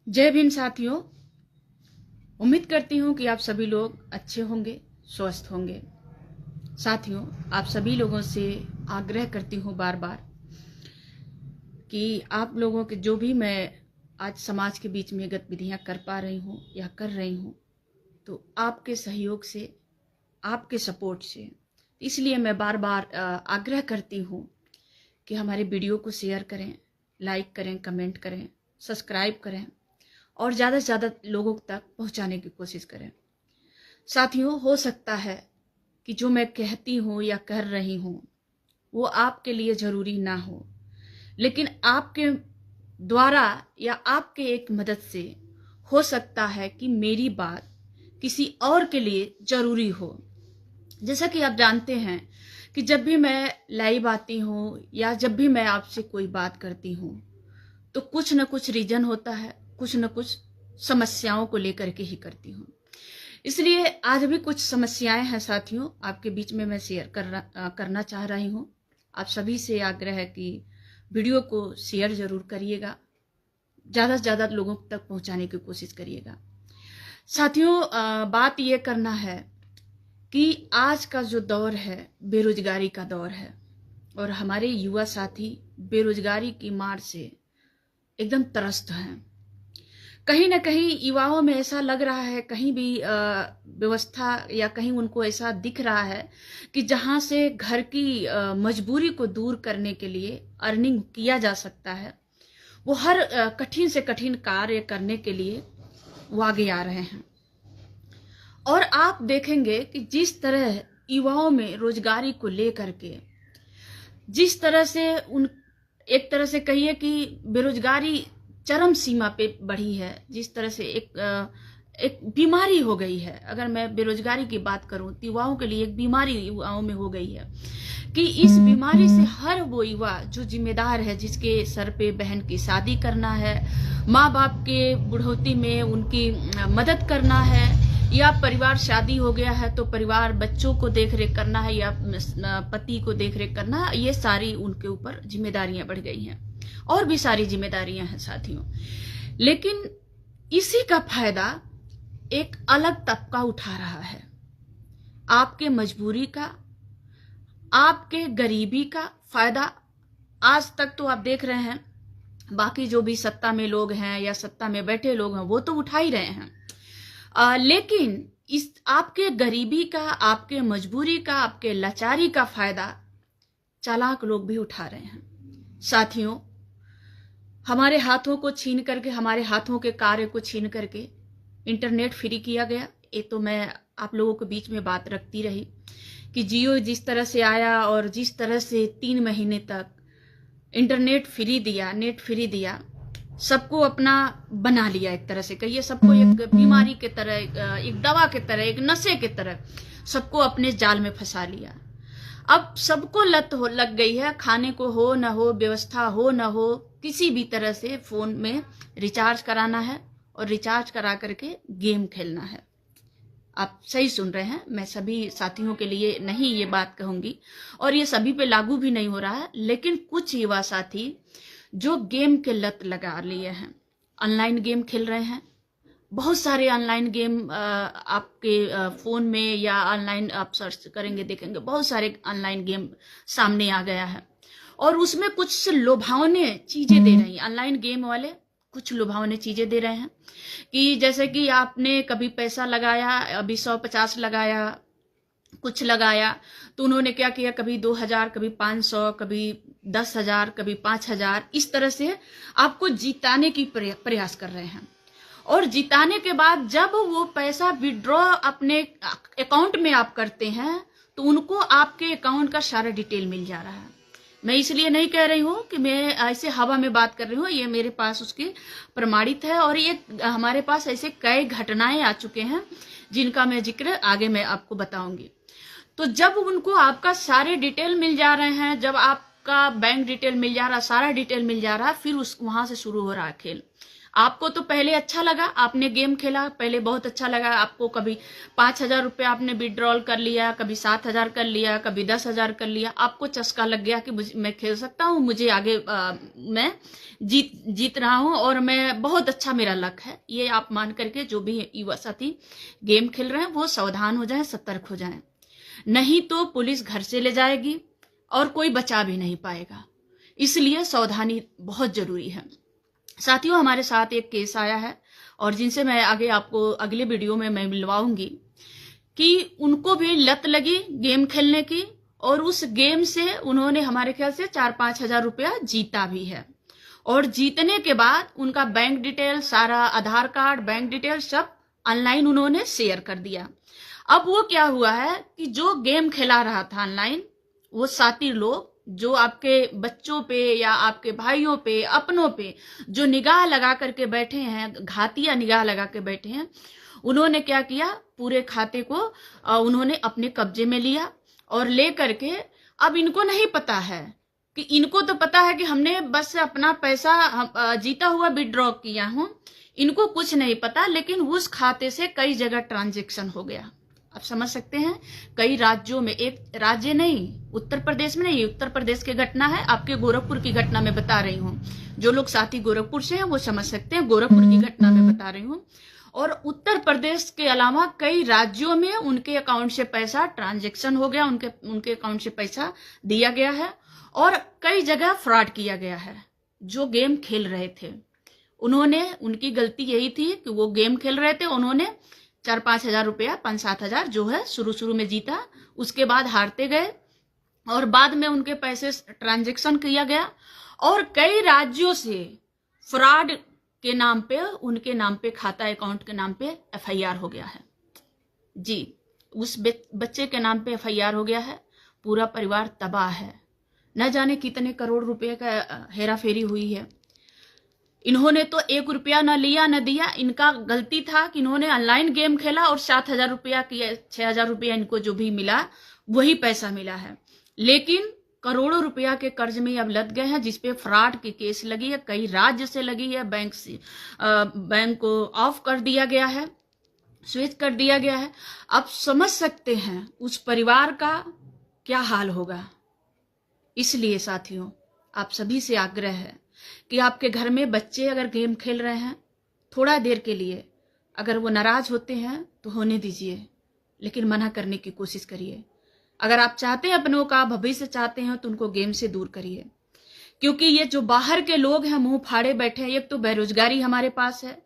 जय भीम साथियों। उम्मीद करती हूँ कि आप सभी लोग अच्छे होंगे, स्वस्थ होंगे। साथियों, आप सभी लोगों से आग्रह करती हूँ बार बार कि आप लोगों के जो भी मैं आज समाज के बीच में गतिविधियाँ कर पा रही हूँ या कर रही हूँ, तो आपके सहयोग से, आपके सपोर्ट से। इसलिए मैं बार बार आग्रह करती हूँ कि हमारे वीडियो को शेयर करें, लाइक करें, कमेंट करें, सब्सक्राइब करें और ज़्यादा से ज़्यादा लोगों तक पहुंचाने की कोशिश करें। साथियों, हो सकता है कि जो मैं कहती हूँ या कर रही हूँ वो आपके लिए ज़रूरी ना हो, लेकिन आपके द्वारा या आपके एक मदद से हो सकता है कि मेरी बात किसी और के लिए ज़रूरी हो। जैसा कि आप जानते हैं कि जब भी मैं लाइव आती हूँ या जब भी मैं आपसे कोई बात करती हूँ तो कुछ न कुछ रीजन होता है, कुछ न कुछ समस्याओं को लेकर के ही करती हूँ। इसलिए आज भी कुछ समस्याएं हैं साथियों, आपके बीच में मैं शेयर करना चाह रही हूँ। आप सभी से आग्रह है कि वीडियो को शेयर जरूर करिएगा, ज़्यादा से ज़्यादा लोगों तक पहुँचाने की कोशिश करिएगा। साथियों, बात ये करना है कि आज का जो दौर है बेरोजगारी का दौर है और हमारे युवा साथी बेरोजगारी की मार से एकदम त्रस्त हैं। कहीं ना कहीं युवाओं में ऐसा लग रहा है, कहीं भी व्यवस्था या कहीं उनको ऐसा दिख रहा है कि जहां से घर की मजबूरी को दूर करने के लिए अर्निंग किया जा सकता है, वो हर कठिन से कठिन कार्य करने के लिए वो आगे आ रहे हैं। और आप देखेंगे कि जिस तरह युवाओं में रोजगारी को लेकर के जिस तरह से उन एक तरह से कहिए कि बेरोजगारी चरम सीमा पे बढ़ी है, जिस तरह से एक बीमारी हो गई है। अगर मैं बेरोजगारी की बात करूं तो युवाओं के लिए एक बीमारी युवाओं में हो गई है कि इस बीमारी से हर वो युवा जो जिम्मेदार है, जिसके सर पे बहन की शादी करना है, माँ बाप के बुढ़ौती में उनकी मदद करना है, या परिवार शादी हो गया है तो परिवार बच्चों को देखरेख करना है या पति को देखरेख करना है, ये सारी उनके ऊपर जिम्मेदारियां बढ़ गई हैं और भी सारी जिम्मेदारियां हैं साथियों। लेकिन इसी का फायदा एक अलग तबका उठा रहा है। आपके मजबूरी का, आपके गरीबी का फायदा आज तक तो आप देख रहे हैं, बाकी जो भी सत्ता में लोग हैं या सत्ता में बैठे लोग हैं वो तो उठा ही रहे हैं। लेकिन इस आपके गरीबी का, आपके मजबूरी का, आपके लाचारी का फायदा चालाक लोग भी उठा रहे हैं। साथियों, हमारे हाथों को छीन करके, हमारे हाथों के कार्य को छीन करके इंटरनेट फ्री किया गया। ये तो मैं आप लोगों के बीच में बात रखती रही कि जियो जिस तरह से आया और जिस तरह से 3 महीने तक इंटरनेट फ्री दिया, नेट फ्री दिया, सबको अपना बना लिया। एक तरह से कहिए सबको एक बीमारी के तरह, एक दवा के तरह, एक नशे के तरह सबको अपने जाल में फंसा लिया। अब सबको लत लग गई है, खाने को हो न हो, व्यवस्था हो न हो, किसी भी तरह से फोन में रिचार्ज कराना है और रिचार्ज करा करके गेम खेलना है। आप सही सुन रहे हैं, मैं सभी साथियों के लिए नहीं ये बात कहूंगी और ये सभी पे लागू भी नहीं हो रहा है, लेकिन कुछ युवा साथी जो गेम के लत लगा लिए हैं, ऑनलाइन गेम खेल रहे हैं। बहुत सारे ऑनलाइन गेम आपके फोन में या ऑनलाइन आप सर्च करेंगे देखेंगे, बहुत सारे ऑनलाइन गेम सामने आ गया है और उसमें कुछ लुभावने चीजें दे रही हैं। ऑनलाइन गेम वाले कुछ लुभावने चीजें दे रहे हैं कि जैसे कि आपने कभी पैसा लगाया, अभी 150 लगाया, कुछ लगाया, तो उन्होंने क्या किया, कभी 2000, कभी 500, कभी 10,000, कभी 5,000, इस तरह से आपको जिताने की प्रयास कर रहे हैं। और जिताने के बाद जब वो पैसा विड्रॉ अपने अकाउंट में आप करते हैं तो उनको आपके अकाउंट का सारा डिटेल मिल जा रहा है। मैं इसलिए नहीं कह रही हूँ कि मैं ऐसे हवा में बात कर रही हूँ, ये मेरे पास उसकी प्रमाणित है और ये हमारे पास ऐसे कई घटनाएं आ चुके हैं जिनका मैं जिक्र आगे मैं आपको बताऊंगी। तो जब उनको आपका सारे डिटेल मिल जा रहे हैं, जब आप आपका बैंक डिटेल मिल जा रहा, सारा डिटेल मिल जा रहा, फिर वहां से शुरू हो रहा है खेल। आपको तो पहले अच्छा लगा, आपने गेम खेला, पहले बहुत अच्छा लगा आपको, कभी 5,000 रुपये आपने विड्रॉल कर लिया, कभी 7,000 कर लिया, कभी 10,000 कर लिया, आपको चस्का लग गया कि मैं खेल सकता हूँ, मुझे आगे मैं जीत रहा हूँ और मैं बहुत अच्छा मेरा लक है। ये आप मान करके जो भी युवा साथी गेम खेल रहे हैं वो सावधान हो जाएं, सतर्क हो जाएं, नहीं तो पुलिस घर से ले जाएगी और कोई बचा भी नहीं पाएगा। इसलिए सावधानी बहुत जरूरी है। साथियों, हमारे साथ एक केस आया है और जिनसे मैं आगे आपको अगले वीडियो में मैं मिलवाऊंगी कि उनको भी लत लगी गेम खेलने की और उस गेम से उन्होंने हमारे ख्याल से 4-5 हजार रुपया जीता भी है। और जीतने के बाद उनका बैंक डिटेल, सारा आधार कार्ड, बैंक डिटेल सब ऑनलाइन उन्होंने शेयर कर दिया। अब वो क्या हुआ है कि जो गेम खेला रहा था ऑनलाइन, वो साथी लोग जो आपके बच्चों पे या आपके भाइयों पे, अपनों पे जो निगाह लगा करके बैठे हैं, घातिया निगाह लगा के बैठे हैं, उन्होंने क्या किया, पूरे खाते को उन्होंने अपने कब्जे में लिया और ले करके अब इनको नहीं पता है कि, इनको तो पता है कि हमने बस अपना पैसा जीता हुआ विड्रॉ किया हूं, इनको कुछ नहीं पता, लेकिन उस खाते से कई जगह ट्रांजैक्शन हो गया। आप समझ सकते हैं, कई राज्यों में, एक राज्य नहीं, उत्तर प्रदेश में नहीं, उत्तर प्रदेश की घटना है, आपके गोरखपुर की घटना मैं बता रही हूँ। जो लोग साथी गोरखपुर से हैं वो समझ सकते हैं, गोरखपुर की घटना मैं बता रही हूँ। और उत्तर प्रदेश के अलावा कई राज्यों में उनके अकाउंट से पैसा ट्रांजैक्शन हो गया, उनके अकाउंट से पैसा दिया गया है और कई जगह फ्रॉड किया गया है। जो गेम खेल रहे थे उन्होंने, उनकी गलती यही थी कि वो गेम खेल रहे थे, उन्होंने 4-5 हजार रुपया, 5-7 हजार जो है शुरू में जीता, उसके बाद हारते गए और बाद में उनके पैसे ट्रांजैक्शन किया गया और कई राज्यों से फ्रॉड के नाम पे, उनके नाम पे, खाता अकाउंट के नाम पे FIR हो गया है। जी, उस बच्चे के नाम पे FIR हो गया है, पूरा परिवार तबाह है, न जाने कितने करोड़ रुपए का हेरा फेरी हुई है। इन्होंने तो 1 रुपया न लिया न दिया, इनका गलती था कि इन्होंने ऑनलाइन गेम खेला और 7,000 रुपया की 6,000 रुपया इनको जो भी मिला वही पैसा मिला है, लेकिन करोड़ों रुपया के कर्ज में अब लग गए हैं, जिसपे फ्रॉड की केस लगी है, कई राज्य से लगी है, बैंक को ऑफ कर दिया गया है, स्विच कर दिया गया है। अब समझ सकते हैं उस परिवार का क्या हाल होगा। इसलिए साथियों, आप सभी से आग्रह है कि आपके घर में बच्चे अगर गेम खेल रहे हैं, थोड़ा देर के लिए अगर वो नाराज होते हैं तो होने दीजिए, लेकिन मना करने की कोशिश करिए। अगर आप चाहते हैं अपनों का भविष्य चाहते हैं तो उनको गेम से दूर करिए, क्योंकि ये जो बाहर के लोग हैं मुंह फाड़े बैठे हैं। एक तो बेरोजगारी हमारे पास है,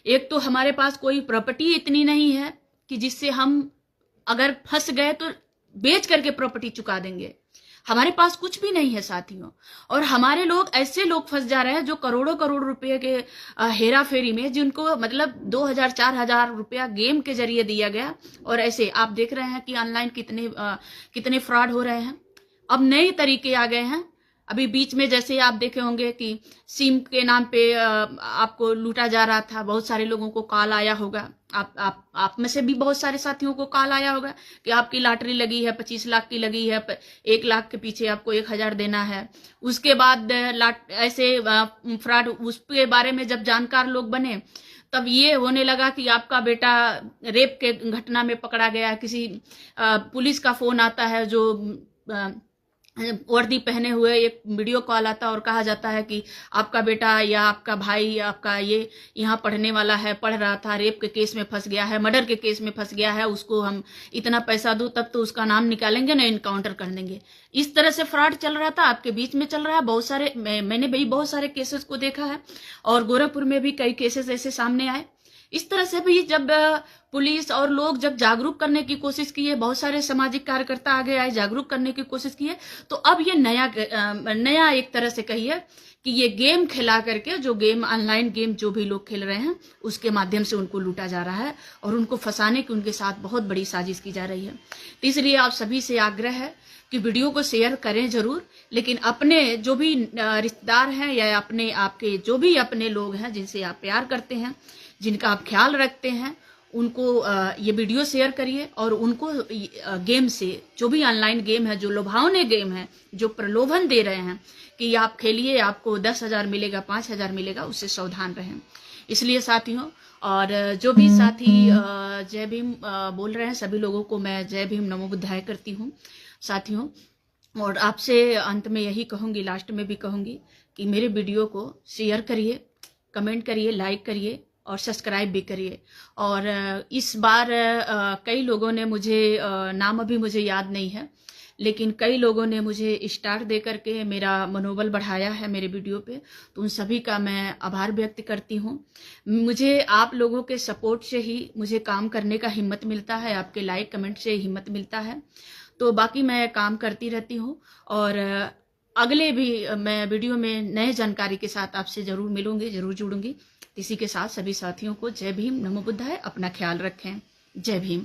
एक तो हमारे पास कोई प्रॉपर्टी इतनी नहीं है कि जिससे हम अगर फंस गए तो बेच करके प्रॉपर्टी चुका देंगे। हमारे पास कुछ भी नहीं है साथियों, और हमारे लोग, ऐसे लोग फंस जा रहे हैं जो करोड़ों करोड़ रुपए के हेरा फेरी में, जिनको मतलब 2,000-4,000 रुपया गेम के जरिए दिया गया, और ऐसे आप देख रहे हैं कि ऑनलाइन कितने फ्रॉड हो रहे हैं। अब नए तरीके आ गए हैं। अभी बीच में जैसे आप देखे होंगे कि सिम के नाम पे आपको लूटा जा रहा था, बहुत सारे लोगों को कॉल आया होगा, आप में से भी बहुत सारे साथियों को कॉल आया होगा कि आपकी लॉटरी लगी है, 25 लाख की लगी है, 1 लाख के पीछे आपको 1,000 देना है। उसके बाद ऐसे फ्रॉड, उसके बारे में जब जानकार लोग बने तब ये होने लगा कि आपका बेटा रेप के घटना में पकड़ा गया। किसी पुलिस का फोन आता है, जो वर्दी पहने हुए एक वीडियो कॉल आता है और कहा जाता है कि आपका बेटा या आपका भाई, आपका ये यहाँ पढ़ने वाला है, पढ़ रहा था, रेप के केस में फंस गया है, मर्डर के केस में फंस गया है, उसको हम इतना पैसा दो तब तो उसका नाम निकालेंगे ना, इनकाउंटर कर देंगे। इस तरह से फ्रॉड चल रहा था, आपके बीच में चल रहा है। बहुत सारे मैंने भी बहुत सारे केसेस को देखा है और गोरखपुर में भी कई केसेस ऐसे सामने आए। इस तरह से भी जब पुलिस और लोग जब जागरूक करने की कोशिश किए, बहुत सारे सामाजिक कार्यकर्ता आगे आए, जागरूक करने की कोशिश किए, तो अब ये नया एक तरह से कहिए कि ये गेम खिला करके, जो गेम, ऑनलाइन गेम जो भी लोग खेल रहे हैं, उसके माध्यम से उनको लूटा जा रहा है और उनको फंसाने की उनके साथ बहुत बड़ी साजिश की जा रही है। तो इसलिए आप सभी से आग्रह है कि वीडियो को शेयर करें जरूर, लेकिन अपने जो भी रिश्तेदार हैं या आपके जो भी अपने लोग हैं जिनसे आप प्यार करते हैं, जिनका आप ख्याल रखते हैं, उनको ये वीडियो शेयर करिए और उनको गेम से, जो भी ऑनलाइन गेम है, जो लुभावने गेम है, जो प्रलोभन दे रहे हैं कि आप खेलिए आपको 10,000 मिलेगा, 5,000 मिलेगा, उससे सावधान रहें। इसलिए साथियों, और जो भी साथी जय भीम बोल रहे हैं, सभी लोगों को मैं जय भीम नमो बुद्धाय करती हूँ साथियों। और आपसे अंत में यही कहूँगी, लास्ट में भी कहूँगी कि मेरे वीडियो को शेयर करिए, कमेंट करिए, लाइक करिए और सब्सक्राइब भी करिए। और इस बार कई लोगों ने मुझे, नाम अभी मुझे याद नहीं है, लेकिन कई लोगों ने मुझे स्टार दे करके मेरा मनोबल बढ़ाया है मेरे वीडियो पे, तो उन सभी का मैं आभार व्यक्त करती हूँ। मुझे आप लोगों के सपोर्ट से ही मुझे काम करने का हिम्मत मिलता है, आपके लाइक कमेंट से हिम्मत मिलता है। तो बाकी मैं काम करती रहती हूँ और अगले भी मैं वीडियो में नए जानकारी के साथ आपसे जरूर मिलूंगी, जरूर जुड़ूंगी। इसी के साथ सभी साथियों को जय भीम नमो बुद्धाय, अपना ख्याल रखें। जय भीम।